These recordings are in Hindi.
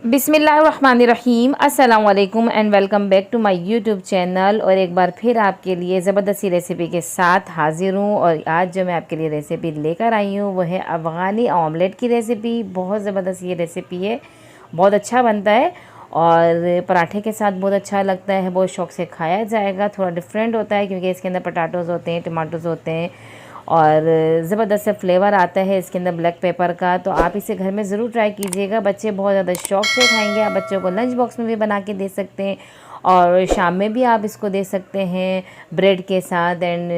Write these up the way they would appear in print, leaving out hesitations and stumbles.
बिस्मिल्लाहिर्रहमानिर्रहीम अस्सलाम वालेकुम and welcome back to my YouTube channel. और एक बार फिर आपके लिए ज़बरदस्ती रेसिपी के साथ हाज़िर हूँ। और आज जो मैं आपके लिए रेसिपी लेकर आई हूँ वो है अफ़गानी ऑमलेट की रेसिपी। बहुत ज़बरदस्त ये रेसिपी है, बहुत अच्छा बनता है और पराठे के साथ बहुत अच्छा लगता है, बहुत शौक़ से खाया जाएगा। थोड़ा डिफरेंट होता है क्योंकि इसके अंदर पटाटोज़ होते हैं, टमाटोज़ होते हैं और ज़बरदस्त से फ्लेवर आता है इसके अंदर ब्लैक पेपर का। तो आप इसे घर में ज़रूर ट्राई कीजिएगा, बच्चे बहुत ज़्यादा शौक़ से खाएंगे। आप बच्चों को लंच बॉक्स में भी बना के दे सकते हैं और शाम में भी आप इसको दे सकते हैं ब्रेड के साथ एंड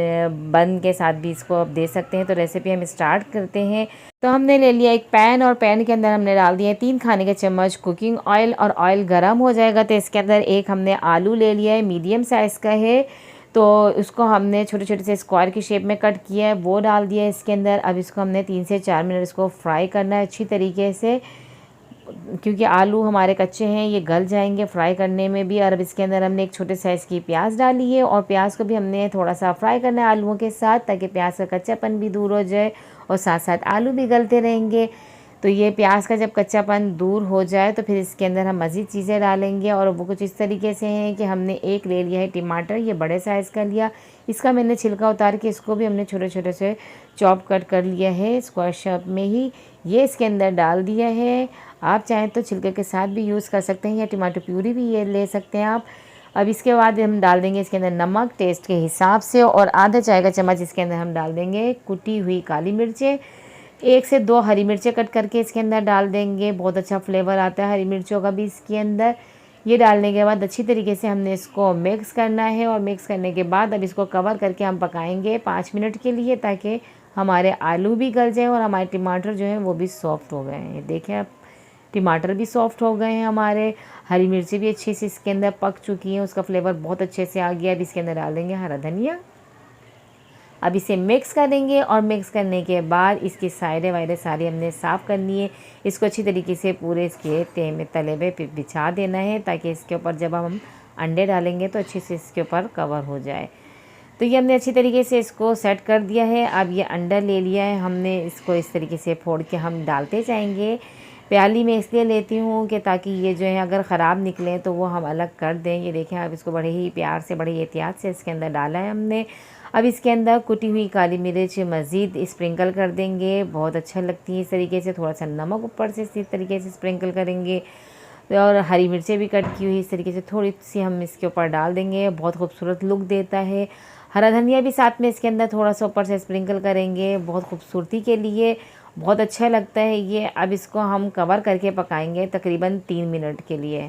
बन के साथ भी इसको आप दे सकते हैं। तो रेसिपी हम स्टार्ट करते हैं। तो हमने ले लिया एक पैन और पैन के अंदर हमने डाल दिया 3 खाने के चम्मच कुकिंग ऑयल और ऑयल गर्म हो जाएगा तो इसके अंदर एक हमने आलू ले लिया है, मीडियम साइज़ का है। तो उसको हमने छोटे छोटे से स्क्वायर की शेप में कट किया है, वो डाल दिया है इसके अंदर। अब इसको हमने 3 से 4 मिनट इसको फ्राई करना है अच्छी तरीके से, क्योंकि आलू हमारे कच्चे हैं, ये गल जाएंगे फ्राई करने में भी। और अब इसके अंदर हमने एक छोटे साइज़ की प्याज डाली है और प्याज को भी हमने थोड़ा सा फ्राई करना है आलूओं के साथ, ताकि प्याज का कच्चापन भी दूर हो जाए और साथ साथ आलू भी गलते रहेंगे। तो ये प्याज का जब कच्चापन दूर हो जाए तो फिर इसके अंदर हम मज़ीद चीज़ें डालेंगे। और वो कुछ इस तरीके से हैं कि हमने एक ले लिया है टमाटर, ये बड़े साइज़ का लिया। इसका मैंने छिलका उतार के इसको भी हमने छोटे छोटे से चॉप कट कर लिया है स्क्वायर शेप में ही, ये इसके अंदर डाल दिया है। आप चाहें तो छिलके के साथ भी यूज़ कर सकते हैं या टमाटर प्यूरी भी ये ले सकते हैं आप। अब इसके बाद हम डाल देंगे इसके अंदर नमक टेस्ट के हिसाब से और आधा चाय का चम्मच इसके अंदर हम डाल देंगे कुटी हुई काली मिर्चें। 1 से 2 हरी मिर्चें कट करके इसके अंदर डाल देंगे, बहुत अच्छा फ्लेवर आता है हरी मिर्चों का भी इसके अंदर। ये डालने के बाद अच्छी तरीके से हमने इसको मिक्स करना है और मिक्स करने के बाद अब इसको कवर करके हम पकाएंगे 5 मिनट के लिए, ताकि हमारे आलू भी गल जाएँ और हमारे टमाटर जो हैं वो भी सॉफ्ट हो गए हैं। देखें आप, टमाटर भी सॉफ्ट हो गए हैं हमारे, हरी मिर्ची भी अच्छी से इसके अंदर पक चुकी हैं, उसका फ्लेवर बहुत अच्छे से आ गया। अब इसके अंदर डाल देंगे हरा धनिया। अब इसे मिक्स करेंगे और मिक्स करने के बाद इसकी साइडें वाइडें सारी हमने साफ़ करनी है। इसको अच्छी तरीके से पूरे इसके तले पे बिछा देना है, ताकि इसके ऊपर जब हम अंडे डालेंगे तो अच्छे से इसके ऊपर कवर हो जाए। तो ये हमने अच्छी तरीके से इसको सेट कर दिया है। अब ये अंडा ले लिया है हमने, इसको इस तरीके से फोड़ के हम डालते जाएंगे। प्याली में इसलिए लेती हूँ कि ताकि ये जो है अगर ख़राब निकलें तो वो हम अलग कर दें। ये देखें आप, इसको बड़े ही प्यार से बड़े एहतियात से इसके अंदर डाला है हमने। अब इसके अंदर कुटी हुई काली मिर्च मज़ीद स्प्रिंकल कर देंगे, बहुत अच्छा लगती है इस तरीके से। थोड़ा सा नमक ऊपर से इसी तरीके से स्प्रिंकल करेंगे और हरी मिर्चें भी कट की हुई इस तरीके से थोड़ी सी हम इसके ऊपर डाल देंगे, बहुत खूबसूरत लुक देता है। हरा धनिया भी साथ में इसके अंदर थोड़ा सा ऊपर से स्प्रिंकल करेंगे, बहुत खूबसूरती के लिए, बहुत अच्छा लगता है ये। अब इसको हम कवर करके पकाएंगे तकरीबन 3 मिनट के लिए।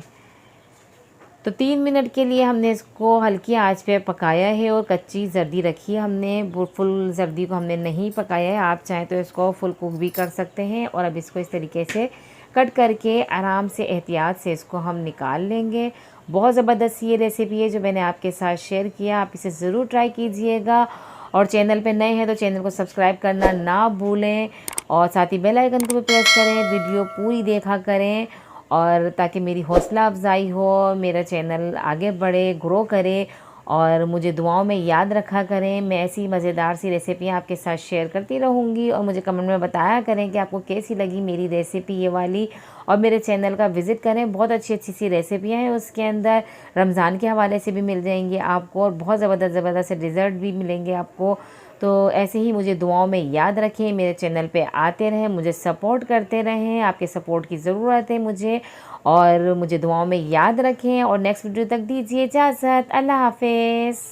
तो 3 मिनट के लिए हमने इसको हल्की आंच पे पकाया है और कच्ची जर्दी रखी है हमने, फुल जर्दी को हमने नहीं पकाया है। आप चाहें तो इसको फुल कुक भी कर सकते हैं। और अब इसको इस तरीके से कट करके आराम से एहतियात से इसको हम निकाल लेंगे। बहुत ज़बरदस्त ये रेसिपी है जो मैंने आपके साथ शेयर किया, आप इसे ज़रूर ट्राई कीजिएगा। और चैनल पे नए हैं तो चैनल को सब्सक्राइब करना ना भूलें और साथ ही बेल आइकन को भी प्रेस करें, वीडियो पूरी देखा करें और ताकि मेरी हौसला अफजाई हो, मेरा चैनल आगे बढ़े, ग्रो करे। और मुझे दुआओं में याद रखा करें। मैं ऐसी मज़ेदार सी रेसिपियाँ आपके साथ शेयर करती रहूँगी और मुझे कमेंट में बताया करें कि आपको कैसी लगी मेरी रेसिपी ये वाली। और मेरे चैनल का विज़िट करें, बहुत अच्छी अच्छी सी रेसिपियाँ हैं उसके अंदर, रमज़ान के हवाले से भी मिल जाएंगी आपको और बहुत ज़बरदस्त से डिज़र्ट भी मिलेंगे आपको। तो ऐसे ही मुझे दुआओं में याद रखें, मेरे चैनल पे आते रहें, मुझे सपोर्ट करते रहें, आपके सपोर्ट की ज़रूरत है मुझे। और मुझे दुआओं में याद रखें और नेक्स्ट वीडियो तक दीजिए इजाज़त। अल्लाह हाफ़िज़।